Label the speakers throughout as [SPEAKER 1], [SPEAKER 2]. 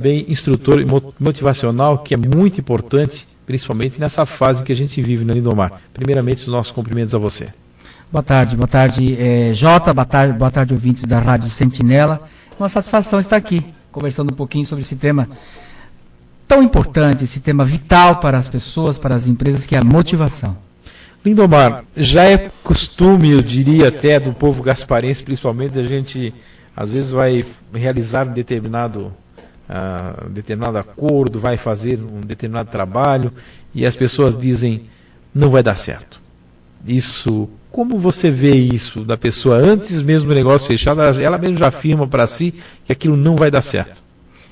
[SPEAKER 1] também instrutor motivacional, que é muito importante, principalmente nessa fase que a gente vive, né, Lindomar? Primeiramente, os nossos cumprimentos a você.
[SPEAKER 2] Boa tarde, Jota, boa tarde, ouvintes da Rádio Sentinela. Uma satisfação estar aqui, conversando um pouquinho sobre esse tema tão importante, esse tema vital para as pessoas, para as empresas, que é a motivação.
[SPEAKER 1] Lindomar, já é costume, eu diria até, do povo gasparense, principalmente, a gente, às vezes, vai realizar um determinado acordo, vai fazer um determinado trabalho, e as pessoas dizem, não vai dar certo. Isso, como você vê isso da pessoa antes mesmo do negócio fechado, ela mesmo já afirma para si que aquilo não vai dar certo?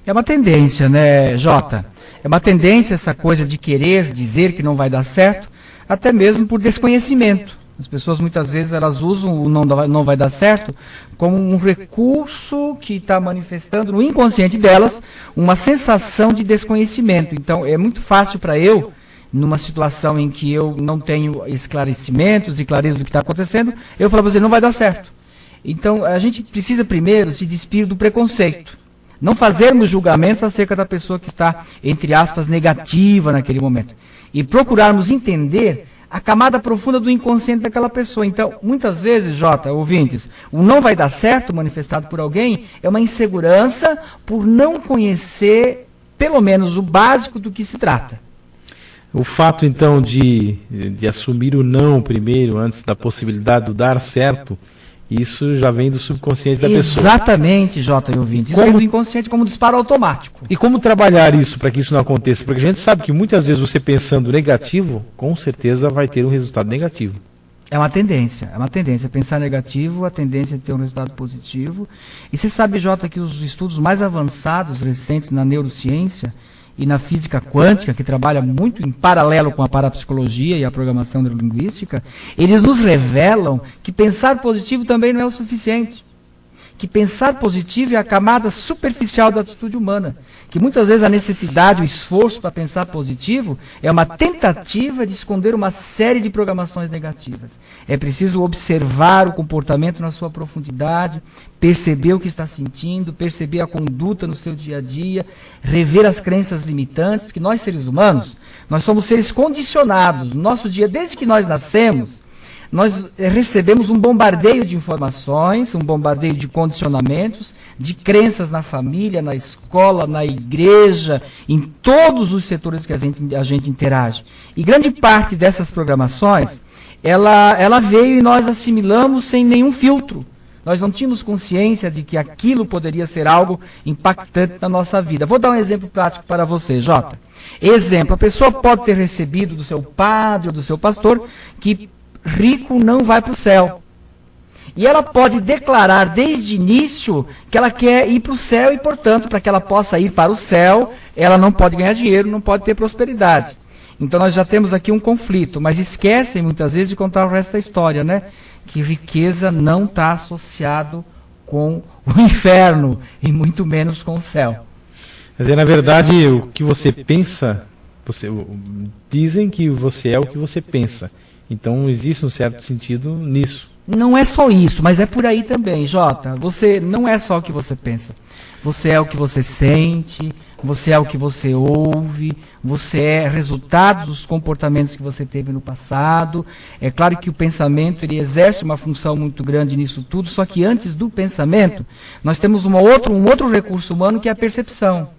[SPEAKER 2] É uma tendência, né, Jota? É uma tendência essa coisa de querer dizer que não vai dar certo, até mesmo por desconhecimento. As pessoas muitas vezes elas usam o não vai dar certo como um recurso que está manifestando no inconsciente delas uma sensação de desconhecimento. Então é muito fácil para eu, numa situação em que eu não tenho esclarecimentos e clareza do que está acontecendo, eu falo para você, não vai dar certo. Então a gente precisa primeiro se despir do preconceito. Não fazermos julgamentos acerca da pessoa que está, entre aspas, negativa naquele momento. E procurarmos entender a camada profunda do inconsciente daquela pessoa. Então, muitas vezes, Jota, ouvintes, o não vai dar certo manifestado por alguém é uma insegurança por não conhecer, pelo menos, o básico do que se trata.
[SPEAKER 1] O fato, então, de assumir o não primeiro, antes da possibilidade do dar certo, isso já vem do subconsciente da pessoa.
[SPEAKER 2] Exatamente, Jota e ouvintes. Isso vem do inconsciente como disparo automático.
[SPEAKER 1] E como trabalhar isso para que isso não aconteça? Porque a gente sabe que muitas vezes você pensando negativo, com certeza vai ter um resultado negativo.
[SPEAKER 2] É uma tendência. Pensar negativo, a tendência é ter um resultado positivo. E você sabe, Jota, que os estudos mais avançados, recentes na neurociência e na física quântica, que trabalha muito em paralelo com a parapsicologia e a programação neurolinguística, eles nos revelam que pensar positivo também não é o suficiente. Que pensar positivo é a camada superficial da atitude humana. Que muitas vezes a necessidade, o esforço para pensar positivo é uma tentativa de esconder uma série de programações negativas. É preciso observar o comportamento na sua profundidade, perceber o que está sentindo, perceber a conduta no seu dia a dia, rever as crenças limitantes, porque nós seres humanos, nós somos seres condicionados. No nosso dia, desde que nós nascemos, nós recebemos um bombardeio de informações, um bombardeio de condicionamentos, de crenças na família, na escola, na igreja, em todos os setores que a gente interage. E grande parte dessas programações, ela veio e nós assimilamos sem nenhum filtro. Nós não tínhamos consciência de que aquilo poderia ser algo impactante na nossa vida. Vou dar um exemplo prático para você, Jota. Exemplo, a pessoa pode ter recebido do seu padre ou do seu pastor que rico não vai para o céu. E ela pode declarar desde o início que ela quer ir para o céu e, portanto, para que ela possa ir para o céu, ela não pode ganhar dinheiro, não pode ter prosperidade. Então nós já temos aqui um conflito, mas esquecem muitas vezes de contar o resto da história, né? Que riqueza não está associado com o inferno e muito menos com o céu.
[SPEAKER 1] Quer dizer, na verdade, o que você pensa, dizem que você é o que você pensa. Então existe um certo sentido nisso.
[SPEAKER 2] Não é só isso, mas é por aí também, Jota. Você não é só o que você pensa. Você é o que você sente, você é o que você ouve, você é resultado dos comportamentos que você teve no passado. É claro que o pensamento ele exerce uma função muito grande nisso tudo, só que antes do pensamento, nós temos um outro recurso humano que é a percepção.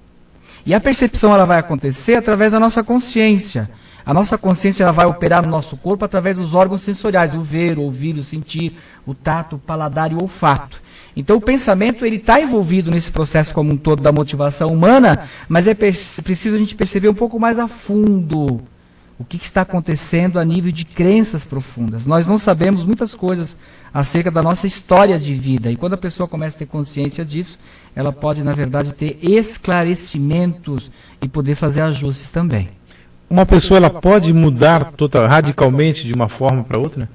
[SPEAKER 2] E a percepção ela vai acontecer através da nossa consciência. A nossa consciência ela vai operar no nosso corpo através dos órgãos sensoriais, o ver, o ouvir, o sentir, o tato, o paladar e o olfato. Então o pensamento ele está envolvido nesse processo como um todo da motivação humana, mas é preciso a gente perceber um pouco mais a fundo o que está acontecendo a nível de crenças profundas. Nós não sabemos muitas coisas acerca da nossa história de vida, e quando a pessoa começa a ter consciência disso, ela pode, na verdade, ter esclarecimentos e poder fazer ajustes também.
[SPEAKER 1] Uma pessoa ela pode mudar radicalmente de uma forma para outra?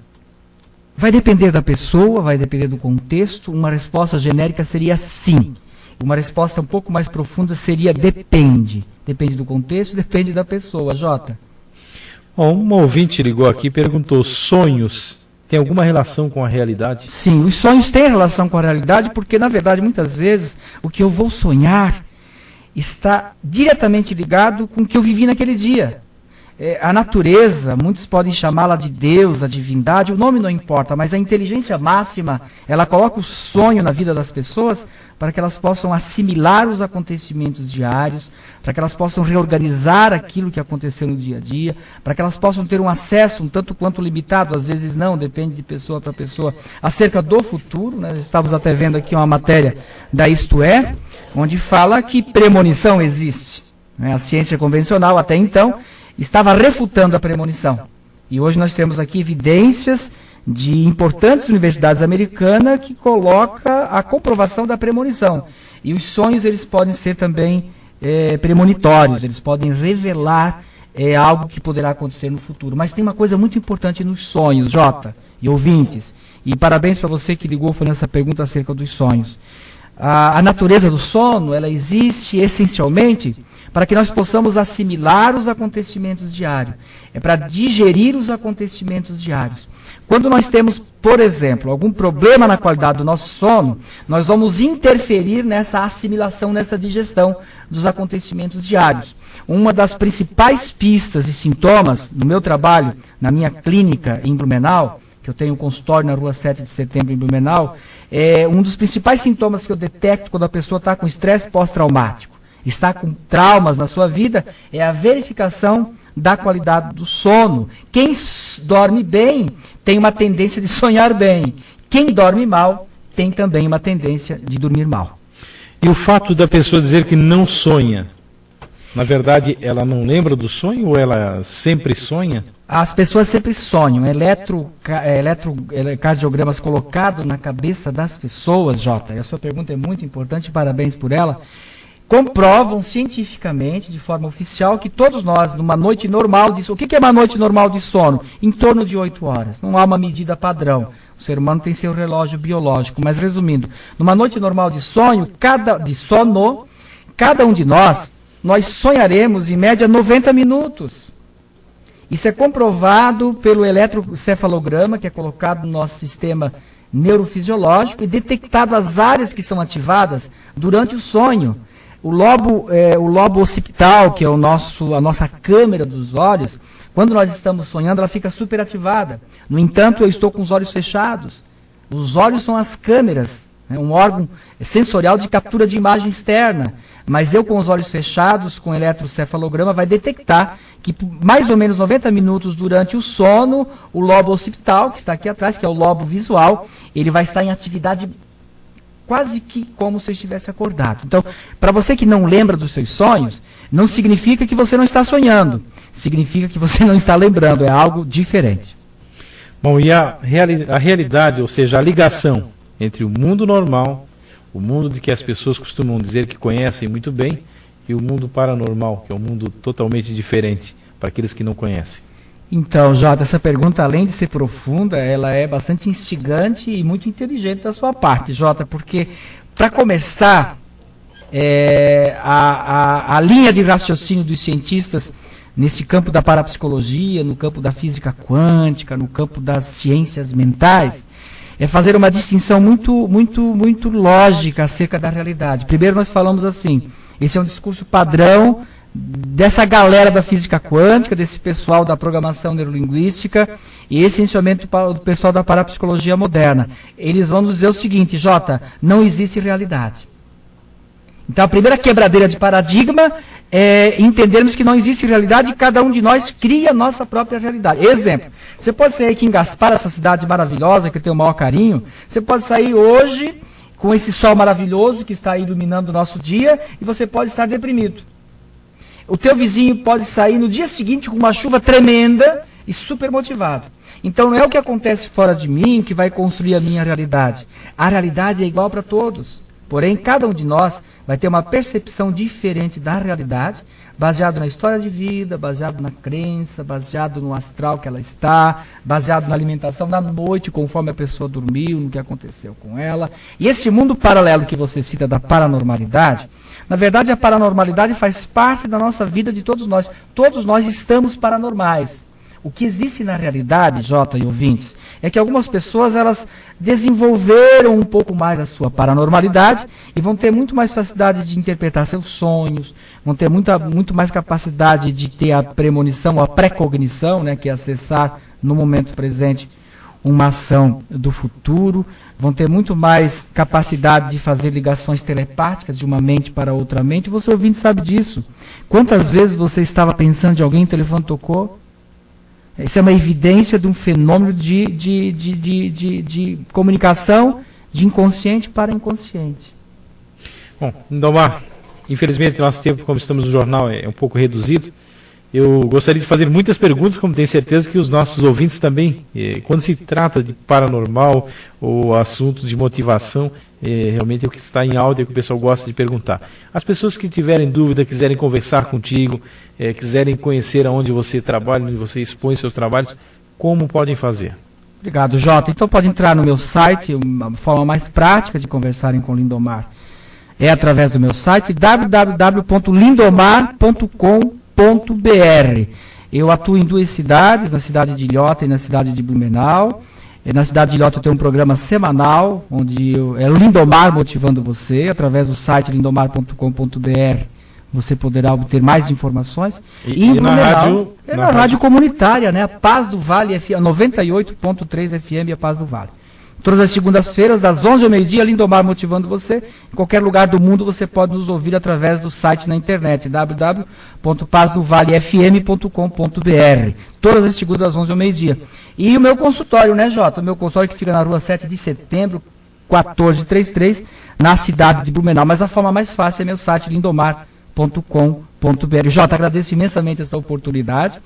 [SPEAKER 2] Vai depender da pessoa, vai depender do contexto. Uma resposta genérica seria sim. Uma resposta um pouco mais profunda seria depende. Depende do contexto, depende da pessoa, Jota.
[SPEAKER 1] Bom, uma ouvinte ligou aqui e perguntou, sonhos têm alguma relação com a realidade?
[SPEAKER 2] Sim, os sonhos têm relação com a realidade porque, na verdade, muitas vezes, o que eu vou sonhar está diretamente ligado com o que eu vivi naquele dia. A natureza, muitos podem chamá-la de Deus, a divindade, o nome não importa, mas a inteligência máxima, ela coloca o sonho na vida das pessoas para que elas possam assimilar os acontecimentos diários, para que elas possam reorganizar aquilo que aconteceu no dia a dia, para que elas possam ter um acesso um tanto quanto limitado, às vezes não, depende de pessoa para pessoa, acerca do futuro. Nós estávamos até vendo aqui uma matéria da Isto É, onde fala que premonição existe. A ciência convencional, até então, estava refutando a premonição. E hoje nós temos aqui evidências de importantes universidades americanas que colocam a comprovação da premonição. E os sonhos, eles podem ser também premonitórios, eles podem revelar algo que poderá acontecer no futuro. Mas tem uma coisa muito importante nos sonhos, Jota, e ouvintes. E parabéns para você que ligou fazendo essa pergunta acerca dos sonhos. A natureza do sono, ela existe essencialmente para que nós possamos assimilar os acontecimentos diários. É para digerir os acontecimentos diários. Quando nós temos, por exemplo, algum problema na qualidade do nosso sono, nós vamos interferir nessa assimilação, nessa digestão dos acontecimentos diários. Uma das principais pistas e sintomas do meu trabalho, na minha clínica em Blumenau, que eu tenho um consultório na rua 7 de setembro em Blumenau, um dos principais sintomas que eu detecto quando a pessoa está com estresse pós-traumático, está com traumas na sua vida, é a verificação da qualidade do sono. Quem dorme bem tem uma tendência de sonhar bem. Quem dorme mal tem também uma tendência de dormir mal.
[SPEAKER 1] E o fato da pessoa dizer que não sonha, na verdade, ela não lembra do sonho ou ela sempre sonha?
[SPEAKER 2] As pessoas sempre sonham. Eletrocardiogramas colocados na cabeça das pessoas, Jota, e a sua pergunta é muito importante, parabéns por ela, comprovam cientificamente, de forma oficial, que todos nós, numa noite normal de sono, o que é uma noite normal de sono? Em torno de 8 horas. Não há uma medida padrão. O ser humano tem seu relógio biológico. Mas, resumindo, numa noite normal de sono, cada um de nós sonharemos, em média, 90 minutos. Isso é comprovado pelo eletrocefalograma, que é colocado no nosso sistema neurofisiológico, e detectado as áreas que são ativadas durante o sonho. O lobo occipital, que é a nossa câmera dos olhos, quando nós estamos sonhando, ela fica superativada. No entanto, eu estou com os olhos fechados. Os olhos são as câmeras, um órgão sensorial de captura de imagem externa. Mas eu, com os olhos fechados, com eletrocefalograma, vai detectar que por mais ou menos 90 minutos durante o sono, o lobo occipital, que está aqui atrás, que é o lobo visual, ele vai estar em atividade quase que como se estivesse acordado. Então, para você que não lembra dos seus sonhos, não significa que você não está sonhando. Significa que você não está lembrando. É algo diferente.
[SPEAKER 1] Bom, e a realidade, ou seja, a ligação entre o mundo normal, o mundo de que as pessoas costumam dizer que conhecem muito bem, e o mundo paranormal, que é um mundo totalmente diferente para aqueles que não conhecem.
[SPEAKER 2] Então, Jota, essa pergunta, além de ser profunda, ela é bastante instigante e muito inteligente da sua parte, Jota, porque, para começar, a linha de raciocínio dos cientistas nesse campo da parapsicologia, no campo da física quântica, no campo das ciências mentais, é fazer uma distinção muito lógica acerca da realidade. Primeiro nós falamos assim, esse é um discurso padrão dessa galera da física quântica, desse pessoal da programação neurolinguística e essencialmente do pessoal da parapsicologia moderna. Eles vão nos dizer o seguinte, Jota, não existe realidade. Então a primeira quebradeira de paradigma é entendermos que não existe realidade e cada um de nós cria a nossa própria realidade. Exemplo, você pode sair aqui em Gaspar, essa cidade maravilhosa que eu tenho o maior carinho, você pode sair hoje com esse sol maravilhoso que está iluminando o nosso dia e você pode estar deprimido. O teu vizinho pode sair no dia seguinte com uma chuva tremenda e super motivado. Então não é o que acontece fora de mim que vai construir a minha realidade. A realidade é igual para todos. Porém, cada um de nós vai ter uma percepção diferente da realidade, baseado na história de vida, baseado na crença, baseado no astral que ela está, baseado na alimentação da noite, conforme a pessoa dormiu, no que aconteceu com ela. E esse mundo paralelo que você cita da paranormalidade, na verdade a paranormalidade faz parte da nossa vida de todos nós. Todos nós estamos paranormais. O que existe na realidade, Jota e ouvintes, é que algumas pessoas elas desenvolveram um pouco mais a sua paranormalidade e vão ter muito mais facilidade de interpretar seus sonhos, vão ter muito mais capacidade de ter a premonição, a precognição, né, que é acessar no momento presente uma ação do futuro, vão ter muito mais capacidade de fazer ligações telepáticas de uma mente para outra mente. Você ouvinte sabe disso. Quantas vezes você estava pensando em alguém, o telefone tocou? Isso é uma evidência de um fenômeno de comunicação de inconsciente para inconsciente.
[SPEAKER 1] Bom, Lindomar, infelizmente nosso tempo, como estamos no jornal, é um pouco reduzido. Eu gostaria de fazer muitas perguntas, como tenho certeza que os nossos ouvintes também. Quando se trata de paranormal ou assuntos de motivação, realmente é o que está em áudio, é o que o pessoal gosta de perguntar. As pessoas que tiverem dúvida, quiserem conversar contigo, quiserem conhecer aonde você trabalha, onde você expõe seus trabalhos, como podem fazer?
[SPEAKER 2] Obrigado, Jota. Então pode entrar no meu site, uma forma mais prática de conversarem com o Lindomar é através do meu site, www.lindomar.com.br. Eu atuo em 2 cidades, na cidade de Ilhota e na cidade de Blumenau. Na cidade de Ilhota eu tenho um programa semanal, onde é Lindomar Motivando Você, através do site lindomar.com.br. Você poderá obter mais informações. E em Blumenau, na rádio comunitária, né? A Paz do Vale, 98.3 FM, a Paz do Vale. Todas as segundas-feiras, das 11 ao meio-dia, Lindomar Motivando Você. Em qualquer lugar do mundo você pode nos ouvir através do site na internet, www.pazdovalefm.com.br. Todas as segundas, das 11 ao meio-dia. E o meu consultório, né, Jota? O meu consultório que fica na rua 7 de setembro, 1433, na cidade de Blumenau. Mas a forma mais fácil é meu site, lindomar.com.br. Jota, agradeço imensamente essa oportunidade.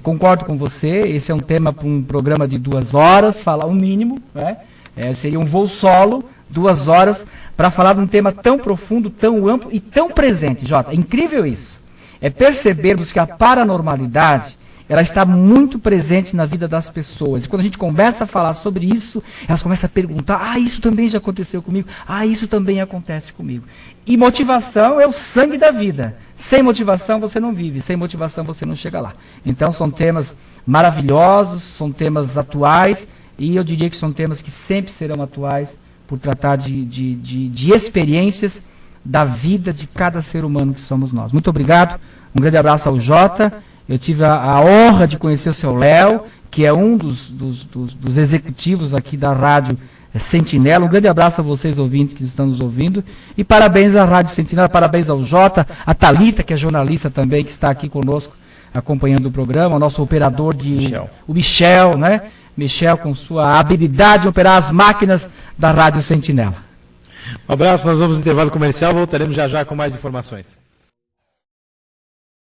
[SPEAKER 2] Concordo com você, esse é um tema para um programa de 2 horas, falar o mínimo, né? Seria um voo solo, 2 horas, para falar de um tema tão profundo, tão amplo e tão presente, Jota. É incrível isso. É percebermos que a paranormalidade, ela está muito presente na vida das pessoas. E quando a gente começa a falar sobre isso, elas começam a perguntar, isso também já aconteceu comigo, isso também acontece comigo. E motivação é o sangue da vida. Sem motivação você não vive, sem motivação você não chega lá. Então são temas maravilhosos, são temas atuais, e eu diria que são temas que sempre serão atuais, por tratar de experiências da vida de cada ser humano que somos nós. Muito obrigado, um grande abraço ao Jota. Eu tive a honra de conhecer o seu Léo, que é um dos executivos aqui da Rádio Sentinela. Um grande abraço a vocês, ouvintes, que estão nos ouvindo. E parabéns à Rádio Sentinela, parabéns ao Jota, a Thalita, que é jornalista também, que está aqui conosco, acompanhando o programa, o nosso operador o Michel, né? Michel, com sua habilidade de operar as máquinas da Rádio Sentinela.
[SPEAKER 1] Um abraço, nós vamos no intervalo comercial, voltaremos já com mais informações.